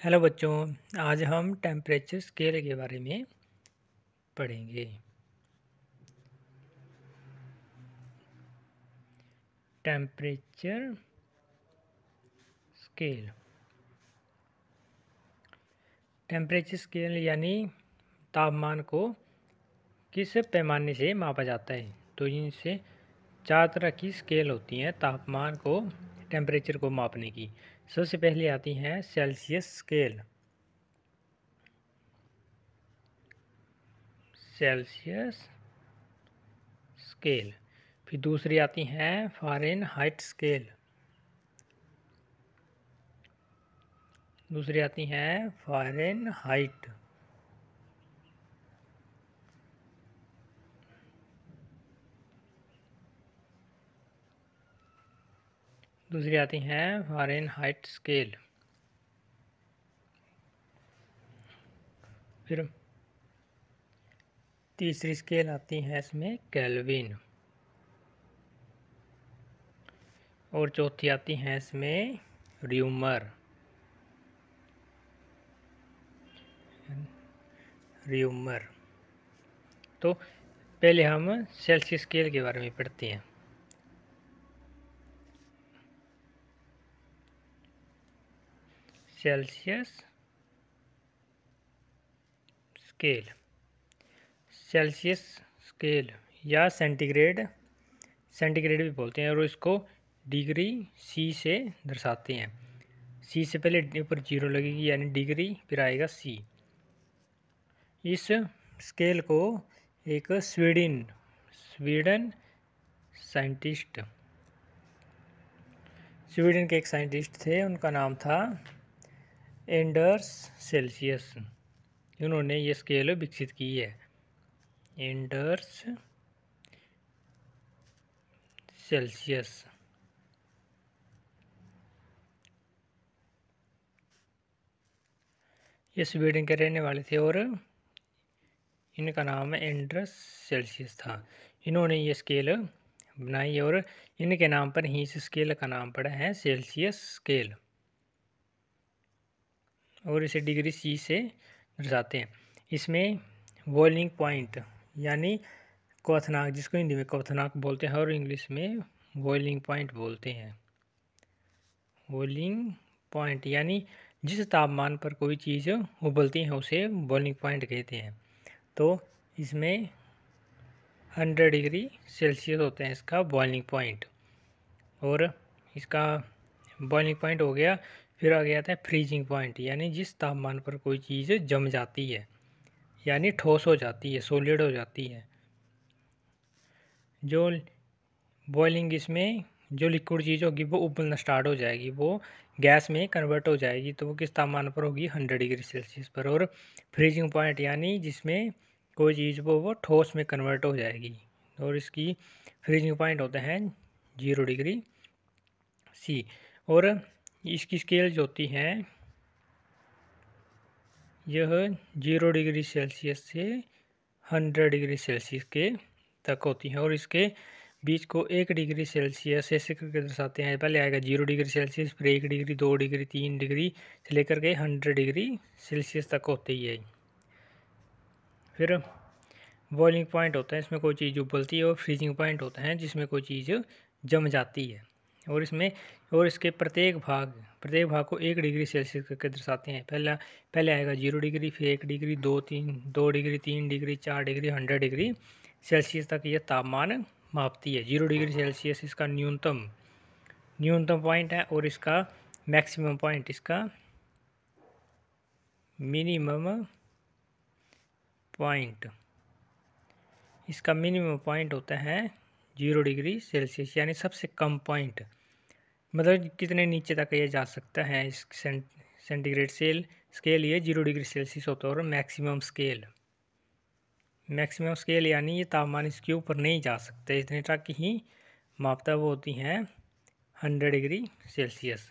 Hello बच्चों, आज हम टेम्परेचर स्केल के बारे में पढ़ेंगे। टेम्परेचर स्केल टेम्परेचर स्केल यानी तापमान को किस पैमाने से मापा जाता है। तो इनसे चार तरह की स्केल होती हैं तापमान को, टेम्परेचर को मापने की। सबसे पहले आती हैं सेल्सियस स्केल। Celsius scale. फिर दूसरी आती हैं फ़ारेनहाइट स्केल। दूसरी आती हैं फ़ारेनहाइट। दूसरी आती हैं फ़ारेनहाइट स्केल। फिर तीसरी स्केल आती है इसमें केल्विन। और चौथी आती है इसमें र्यूमर। र्यूमर। तो पहले हम सेल्सियस स्केल के बारे में पढ़ते हैं। Celsius scale. सेल्सियस स्केल या सेंटीग्रेड भी बोलते हैं, और इसको डिग्री सी से दर्शाते हैं। सी से पहले ऊपर जीरो लगेगी यानी डिग्री, फिर आएगा सी। इस स्केल को एक स्वीडन स्वीडन के एक साइंटिस्ट थे, उनका नाम था एंडर्स सेल्सियस। उन्होंने ये स्केल विकसित की है। Anders Celsius. ये स्वीडन के रहने वाले थे और इनका नाम एंडर्स सेल्सियस था। इन्होंने ये स्केल बनाई और इनके नाम पर ही इस स्केल का नाम पड़ा है सेल्सियस स्केल, और इसे डिग्री सी से दर्शाते हैं। इसमें बॉइलिंग पॉइंट यानी क्वथनांक, जिसको हिंदी में क्वथनांक बोलते हैं और इंग्लिश में बॉइलिंग पॉइंट बोलते हैं। बॉइलिंग पॉइंट यानी जिस तापमान पर कोई चीज़ उबलती है उसे बॉइलिंग पॉइंट कहते हैं। तो इसमें 100 डिग्री सेल्सियस होता है इसका बॉइलिंग पॉइंट, और इसका बॉइलिंग पॉइंट हो गया। फिर आ गया था फ्रीजिंग पॉइंट, यानी जिस तापमान पर कोई चीज़ जम जाती है यानी ठोस हो जाती है, सॉलिड हो जाती है। जो बॉइलिंग, इसमें जो लिक्विड चीज़ होगी वो उबलना स्टार्ट हो जाएगी, वो गैस में कन्वर्ट हो जाएगी। तो वो किस तापमान पर होगी? 100 डिग्री सेल्सियस पर। और फ्रीजिंग पॉइंट यानी जिसमें कोई चीज़ वो ठोस में कन्वर्ट हो जाएगी, और इसकी फ्रीजिंग पॉइंट होता है 0 डिग्री सी। और इसकी स्केल जो होती है यह 0 डिग्री सेल्सियस से 100 डिग्री सेल्सियस के तक होती है, और इसके बीच को 1 डिग्री सेल्सियस ऐसे करके दर्शाते हैं। पहले आएगा 0 डिग्री सेल्सियस, फिर 1 डिग्री, 2 डिग्री, 3 डिग्री से लेकर के 100 डिग्री सेल्सियस तक होती है। फिर बॉइलिंग पॉइंट होता है, इसमें कोई चीज़ उबलती है, और फ्रीजिंग पॉइंट होता है जिसमें कोई चीज़ जम जाती है। और इसमें इसके प्रत्येक भाग को 1 डिग्री सेल्सियस करके दर्शाते हैं। पहले आएगा 0 डिग्री, फिर 1 degree, 2 degree, 3 degree, 4 degree, 100 degree Celsius तक यह तापमान मापती है। 0 डिग्री सेल्सियस इसका न्यूनतम पॉइंट है, और इसका मैक्सिमम पॉइंट, इसका मिनिमम पॉइंट होता है 0 डिग्री सेल्सियस, यानी सबसे कम पॉइंट। मतलब कितने नीचे तक ये जा सकता है इस सेंटीग्रेड स्केल ये 0 डिग्री सेल्सियस होता है। और मैक्सिमम स्केल यानी ये तापमान इसके ऊपर नहीं जा सकते, इतने तक ही मापता वो होती हैं 100 डिग्री सेल्सियस।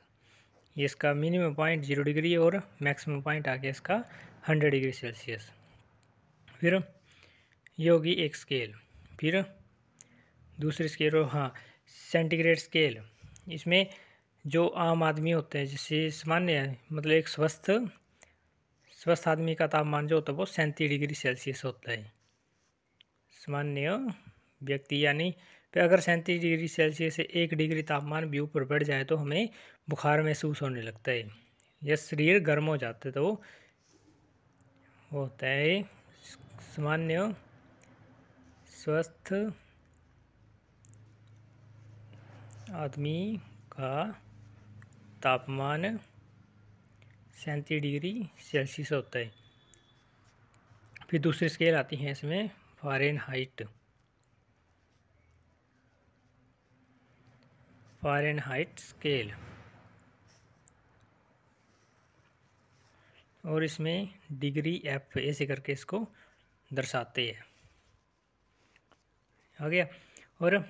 ये इसका मिनिमम पॉइंट 0 डिग्री और मैक्सिमम पॉइंट आ गया इसका 100 डिग्री सेल्सियस। फिर ये होगी एक स्केल। फिर दूसरी स्केल, हाँ, सेंटीग्रेड स्केल। इसमें जो आम आदमी होते हैं, जैसे सामान्य मतलब एक स्वस्थ आदमी का तापमान जो होता है वो 37 डिग्री सेल्सियस होता है। सामान्य व्यक्ति यानी फिर अगर 37 डिग्री सेल्सियस से 1 डिग्री तापमान भी ऊपर बढ़ जाए तो हमें बुखार महसूस होने लगता है या शरीर गर्म हो जाता है। तो होता है सामान्य स्वस्थ आदमी का तापमान 37 डिग्री सेल्सियस होता है। फिर दूसरी स्केल आती है इसमें फ़ारेनहाइट स्केल, और इसमें डिग्री एफ ऐसे करके इसको दर्शाते हैं। आ गया। और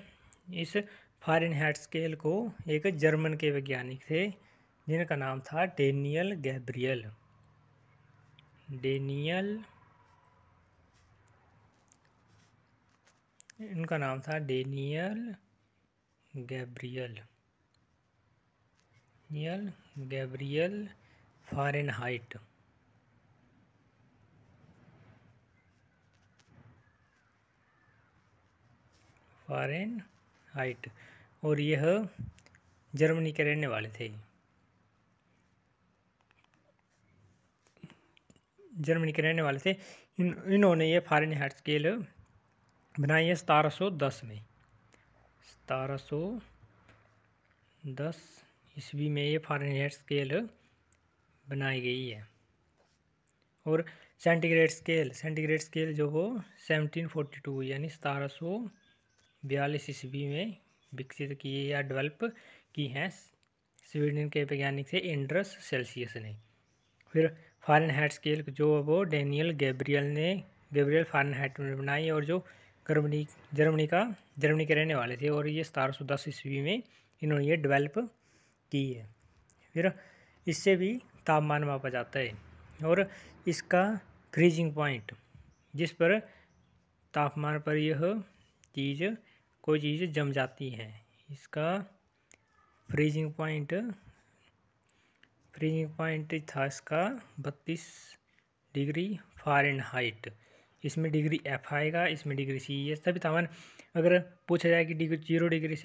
इस फ़ारेनहाइट स्केल को एक जर्मन के वैज्ञानिक थे जिनका नाम था डेनियल गैब्रियल। इनका नाम था डेनियल गैब्रियल फ़ारेनहाइट। और यह जर्मनी के रहने वाले थे। इन्होंने ये फ़ारेनहाइट स्केल बनाई है 1710 में। 1710 ईस्वी में ये फ़ारेनहाइट स्केल बनाई गई है। और सेंटीग्रेड स्केल जो वो 1742 यानी 1742 ईस्वी में विकसित की या डेवलप की हैं स्वीडन के वैज्ञानिक थे एंड्रस सेल्सियस ने। फिर फ़ारेनहाइट स्केल जो वो डेनियल गैब्रियल फ़ारेनहाइट ने बनाई, और जो जर्मनी के रहने वाले थे, और ये 1710 ईस्वी में इन्होंने ये डेवलप की है। फिर इससे भी तापमान मापा जाता है, और इसका फ्रीजिंग पॉइंट जिस पर तापमान पर कोई चीज़ जम जाती है, इसका फ्रीजिंग पॉइंट था इसका 32 डिग्री फ़ारेनहाइट। इसमें डिग्री एफ आएगा, इसमें डिग्री सी है। तभी तापमान अगर पूछा जाए कि 0 डिग्री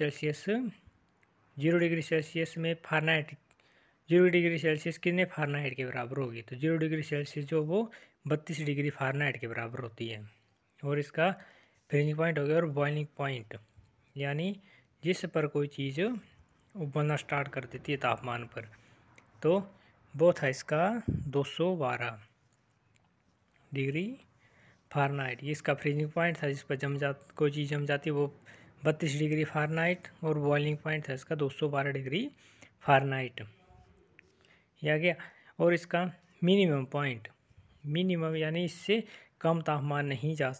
सेल्सियस में फ़ारेनहाइट 0 डिग्री सेल्सियस कितने फ़ारेनहाइट के बराबर होगी, तो 0 डिग्री सेल्सियस जो वो 32 डिग्री फ़ारेनहाइट के बराबर होती है। और इसका फ्रीजिंग पॉइंट हो गया। और बॉइलिंग पॉइंट यानी जिस पर कोई चीज़ उबलना स्टार्ट कर देती है तापमान पर, तो वो था इसका 212 डिग्री फ़ारेनहाइट। ये इसका फ्रीजिंग पॉइंट था जिस पर कोई चीज़ जम जाती है, वो 32 डिग्री फ़ारेनहाइट। और बॉइलिंग पॉइंट था इसका 212 डिग्री फ़ारेनहाइट। यह गया। और इसका मिनिमम यानी इससे कम तापमान नहीं जा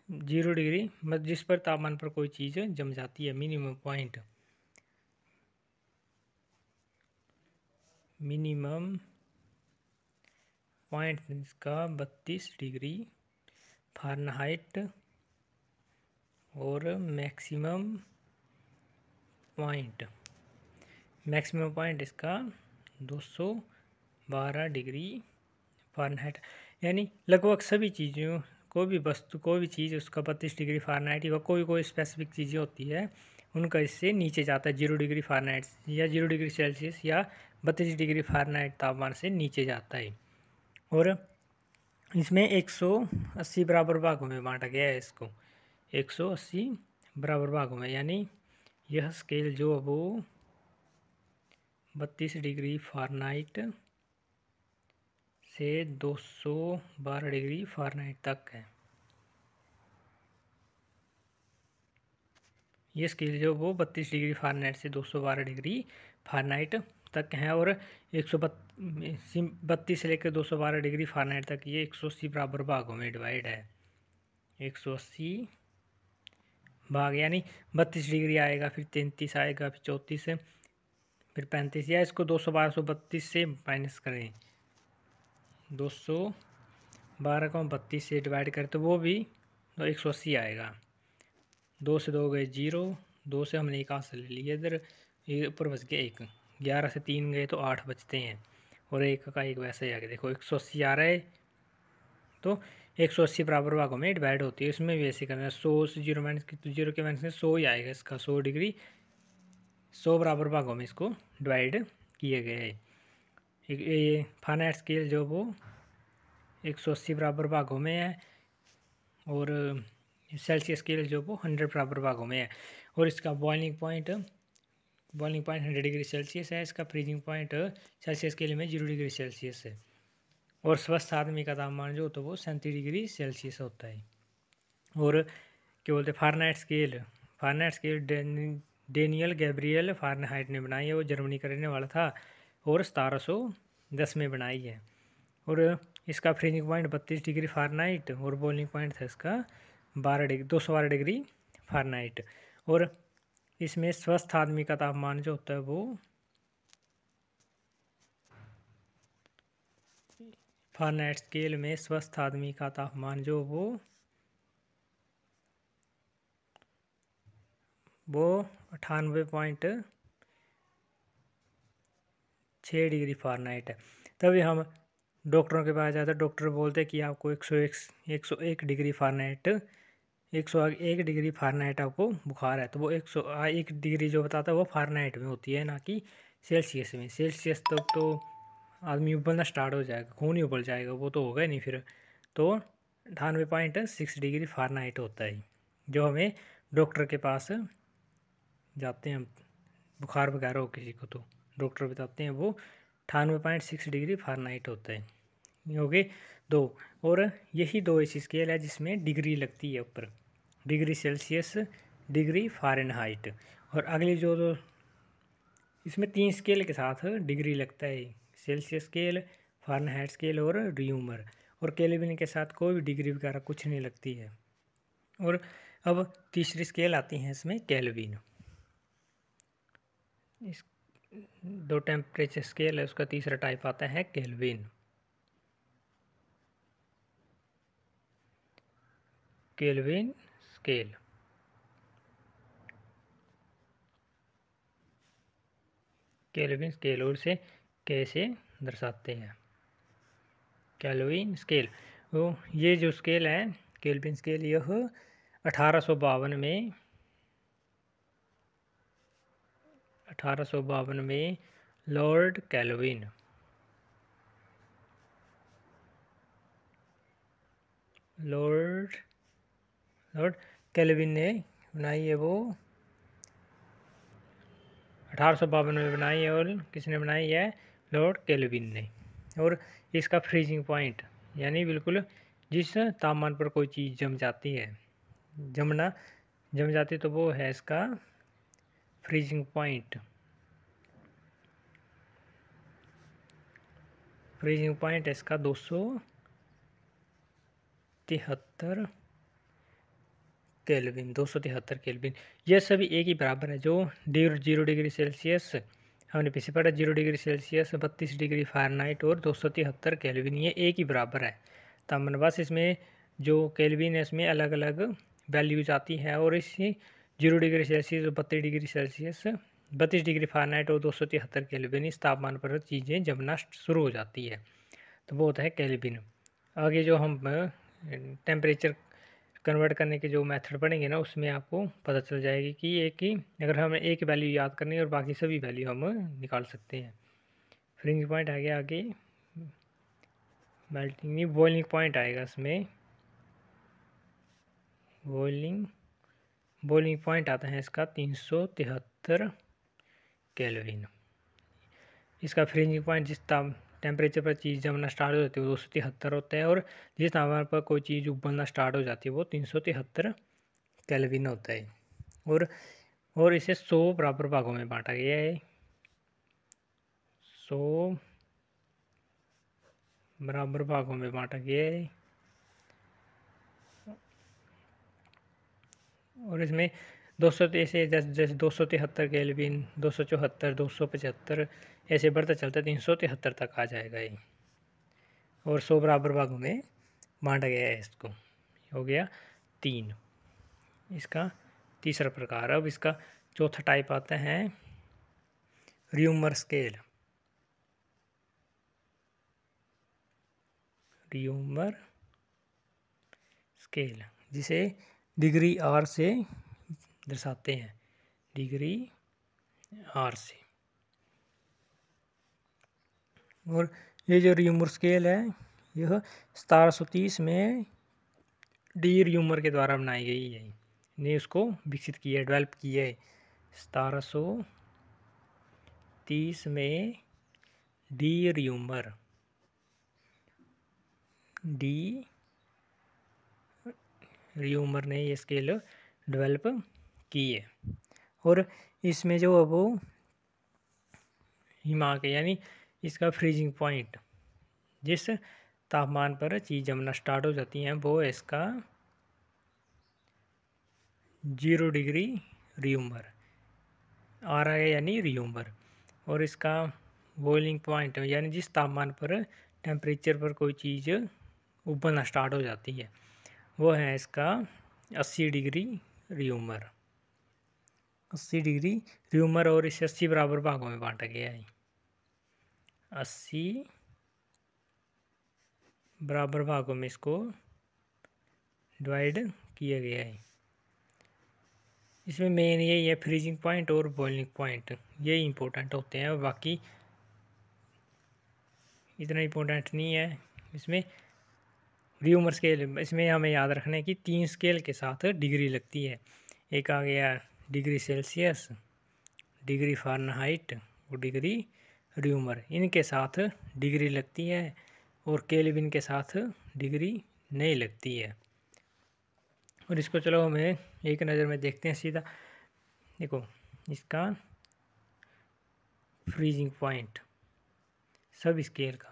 0 डिग्री मतलब जिस पर तापमान पर कोई चीज़ जम जाती है। मिनिमम पॉइंट इसका 32 डिग्री फ़ारेनहाइट। और मैक्सिमम पॉइंट इसका 212 डिग्री फ़ारेनहाइट। यानी लगभग सभी चीज़ों कोई भी चीज़ उसका 32 डिग्री फ़ारेनहाइट या कोई स्पेसिफिक चीज़ें होती है उनका इससे नीचे जाता है 0 डिग्री फ़ारेनहाइट या 0 डिग्री सेल्सियस या 32 डिग्री फ़ारेनहाइट तापमान से नीचे जाता है। और इसमें 180 बराबर भागों में बांटा गया है इसको, 180 बराबर भागों में। यानी यह स्केल जो वो 32 डिग्री फ़ारेनहाइट से 212 डिग्री फ़ारेनहाइट तक है। ये स्केल जो वो 32 डिग्री फ़ारेनहाइट से 212 डिग्री फ़ारेनहाइट तक है। और 132 से लेकर 212 डिग्री फ़ारेनहाइट तक ये 180 बराबर भागों में डिवाइड है। 180 भाग यानी 32 डिग्री आएगा, फिर 33 आएगा, फिर 34 है, फिर 35, या इसको 212 से माइनस करें, 212 को 32 से डिवाइड करें तो वो भी 180 आएगा। 2 से 2 गए 0, 2 से हमने 1 हाथ से ले लिया इधर, ये ऊपर बच गया 1, 11 से 3 गए तो 8 बचते हैं, और 1 का 1 वैसे ही आगे देखो 180 आ रहा है, तो 180 बराबर भागों में डिवाइड होती है। इसमें भी ऐसे करना है, 100 से 0 माइनस की, तो 0 के माइनस में 100 ही आएगा इसका, 100 डिग्री 100 बराबर भागों में इसको डिवाइड किए गए है। ये फारेनहाइट स्केल जो वो 180 बराबर भागों में है, और सेल्सियस स्केल जो वो 100 बराबर भागों में है, और इसका बॉइलिंग पॉइंट 100 डिग्री सेल्सियस है, इसका फ्रीजिंग पॉइंट सेल्सियस स्केल में 0 डिग्री सेल्सियस है, और स्वस्थ आदमी का तापमान जो होता है वो 37 डिग्री सेल्सियस होता है। और क्या बोलते हैं Fahrenheit scale Daniel Gabriel Fahrenheit ने बनाई है, वो जर्मनी का रहने वाला था, और 1710 में बनाई है। और इसका फ्रीजिंग पॉइंट 32 डिग्री फारेनहाइट, और बॉइलिंग पॉइंट था इसका 212 डिग्री फारेनहाइट। और इसमें स्वस्थ आदमी का तापमान जो होता है वो फारेनहाइट स्केल में स्वस्थ आदमी का तापमान जो वो 98.6 डिग्री फारेनहाइट है। तभी हम डॉक्टरों के पास जाते हैं, डॉक्टर बोलते हैं कि आपको 101 डिग्री फारेनहाइट 101 डिग्री फारेनहाइट आपको बुखार है, तो वो 101 डिग्री जो बताता है वो फारेनहाइट में होती है, ना कि सेल्सियस में। सेल्सियस तक तो आदमी उबलना स्टार्ट हो जाएगा, खून ही उबल जाएगा, वो तो होगा ही नहीं फिर। तो 98.6 डिग्री फारेनहाइट होता है, जो हमें डॉक्टर के पास जाते हैं बुखार वगैरह हो किसी को, तो डॉक्टर बताते हैं वो 98.6 डिग्री फारेनहाइट होता है। ये हो गए 2। और यही 2 ऐसी स्केल है जिसमें डिग्री लगती है ऊपर, डिग्री सेल्सियस, डिग्री फारेनहाइट। और अगली जो दो, इसमें 3 स्केल के साथ डिग्री लगता है, सेल्सियस स्केल, फारेनहाइट स्केल और र्यूमर। और केल्विन के साथ कोई भी डिग्री वगैरह कुछ नहीं लगती है। और अब तीसरी स्केल आती है इसमें केल्विन। इस 2 टेम्परेचर स्केल है, उसका तीसरा टाइप आता है kelvin. Kelvin scale, kelvin scale, और इसे कैसे दर्शाते हैं? केल्विन स्केल, तो ये जो स्केल है केल्विन स्केल, यह 1852 में लॉर्ड केल्विन ने बनाई है, वो 1852 में बनाई है। और किसने बनाई है? लॉर्ड केल्विन ने। और इसका फ्रीजिंग पॉइंट, यानी बिल्कुल जिस तापमान पर कोई चीज़ जम जाती है, जम जाती तो वो है इसका फ्रीजिंग पॉइंट। फ्रीजिंग पॉइंट है इसका 273 केल्विन, 273 केल्विन। यह सभी एक ही बराबर है। जो 0 डिग्री सेल्सियस हमने पीछे पढ़ा, 0 डिग्री सेल्सियस, 32 डिग्री फ़ारेनहाइट और 273 केल्विन, ये एक ही बराबर है तापमान। बस इसमें जो केल्विन है इसमें अलग अलग वैल्यूज आती है। और इसी 0 डिग्री सेल्सियस, 32 डिग्री फ़ारेनहाइट और 273 केल्विन, इस तापमान पर चीज़ें जमना शुरू हो जाती है, तो वो होता है केल्विन। आगे जो हम टेम्परेचर कन्वर्ट करने के जो मेथड पढ़ेंगे ना, उसमें आपको पता चल जाएगी कि एक ही, अगर हमें एक वैल्यू याद करनी है और बाकी सभी वैल्यू हम निकाल सकते हैं। फ्रीजिंग पॉइंट आ गया, आगे मेल्टिंग नहीं, बॉइलिंग पॉइंट आएगा इसमें। बॉइलिंग पॉइंट आता है इसका 373 केल्विन। इसका फ्रीजिंग पॉइंट जिस टेम्परेचर पर चीज़ जमना स्टार्ट हो जाती है वो 273 होता है, और जिस तापमान पर कोई चीज़ उबलना स्टार्ट हो जाती है वो 373 केल्विन होता है। और इसे 100 बराबर भागों में बांटा गया है, 100 बराबर भागों में बांटा गया है। और इसमें 200 ऐसे जैसे 273 केल्विन, 274, 275 ऐसे बढ़ता चलता 373 तक आ जाएगा ये। और 100 बराबर भागों में बांटा गया है इसको। हो गया 3, इसका तीसरा प्रकार। अब इसका चौथा टाइप आता है र्यूमर स्केल, र्यूमर स्केल जिसे डिग्री आर से दर्शाते हैं, डिग्री आर से। और ये जो र्यूमर स्केल है यह 1730 में डी र्यूमर के द्वारा बनाई गई है, ने उसको विकसित किया, डेवलप किया है। 1730 में डी र्यूमर ने ये स्केल डेवलप की है। और इसमें जो है वो हिमांक यानी इसका फ्रीजिंग पॉइंट, जिस तापमान पर चीज़ जमना स्टार्ट हो जाती हैं वो है इसका 0 डिग्री र्यूमर, आ रहा है यानी र्यूमर। और इसका बॉइलिंग पॉइंट यानी जिस तापमान पर टेम्परेचर पर कोई चीज़ उबलना स्टार्ट हो जाती है वो है इसका 80 डिग्री र्यूमर, 80 डिग्री र्यूमर। और इसे 80 बराबर भागों में बांटा गया है, 80 बराबर भागों में इसको डिवाइड किया गया है। इसमें मेन यही है फ्रीजिंग पॉइंट और बॉइलिंग पॉइंट, ये इंपॉर्टेंट होते हैं, बाकी इतना इंपॉर्टेंट नहीं है। इसमें र्यूमर स्केल, इसमें हमें याद रखना है कि 3 स्केल के साथ डिग्री लगती है। एक आ गया डिग्री सेल्सियस, डिग्री फ़ारेनहाइट और डिग्री र्यूमर, इनके साथ डिग्री लगती है और केल्विन के साथ डिग्री नहीं लगती है। और इसको चलो हमें एक नज़र में देखते हैं सीधा। देखो इसका फ्रीजिंग पॉइंट सब स्केल का,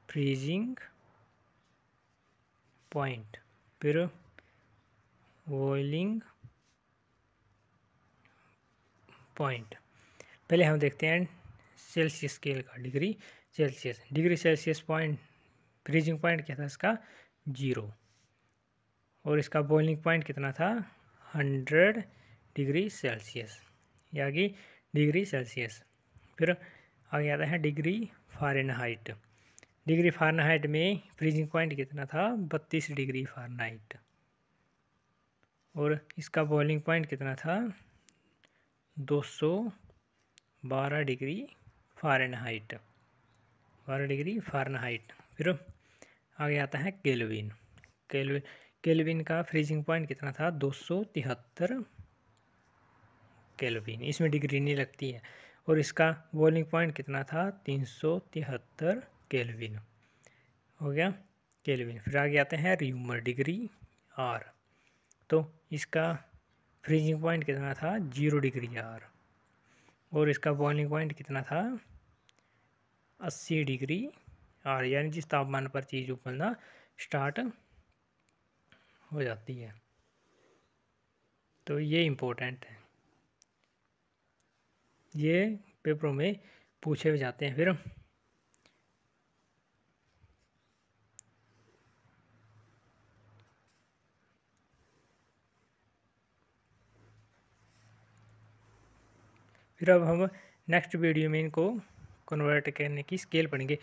फ्रीजिंग पॉइंट, फिर बॉइलिंग पॉइंट। पहले हम देखते हैं सेल्सियस स्केल का, degree Celsius. Degree Celsius point freezing point क्या था इसका 0, और इसका बॉइलिंग पॉइंट कितना था 100 डिग्री सेल्सियस, यानी डिग्री सेल्सियस। फिर आगे आता है डिग्री फ़ारेनहाइट। डिग्री फ़ारेनहाइट में फ्रीजिंग पॉइंट कितना था 32 डिग्री फ़ारेनहाइट, और इसका बॉइलिंग पॉइंट कितना था 212 डिग्री फ़ारेनहाइट, 12 डिग्री फ़ारेनहाइट। फिर आगे आता है केल्विन। केल्विन का फ्रीजिंग पॉइंट कितना था 273 केल्विन, इसमें डिग्री नहीं लगती है। और इसका बॉइलिंग पॉइंट कितना था 373 केल्विन, हो गया केल्विन। फिर आगे आते हैं र्यूमर, डिग्री आर। तो इसका फ्रीजिंग पॉइंट कितना था 0 डिग्री आर, और इसका बॉइलिंग पॉइंट कितना था 80 डिग्री आर, यानी जिस तापमान पर चीज़ उबलना स्टार्ट हो जाती है। तो ये इम्पोर्टेंट है, ये पेपरों में पूछे हुए जाते हैं। फिर अब हम नेक्स्ट वीडियो में इनको कन्वर्ट करने की स्केल पढ़ेंगे।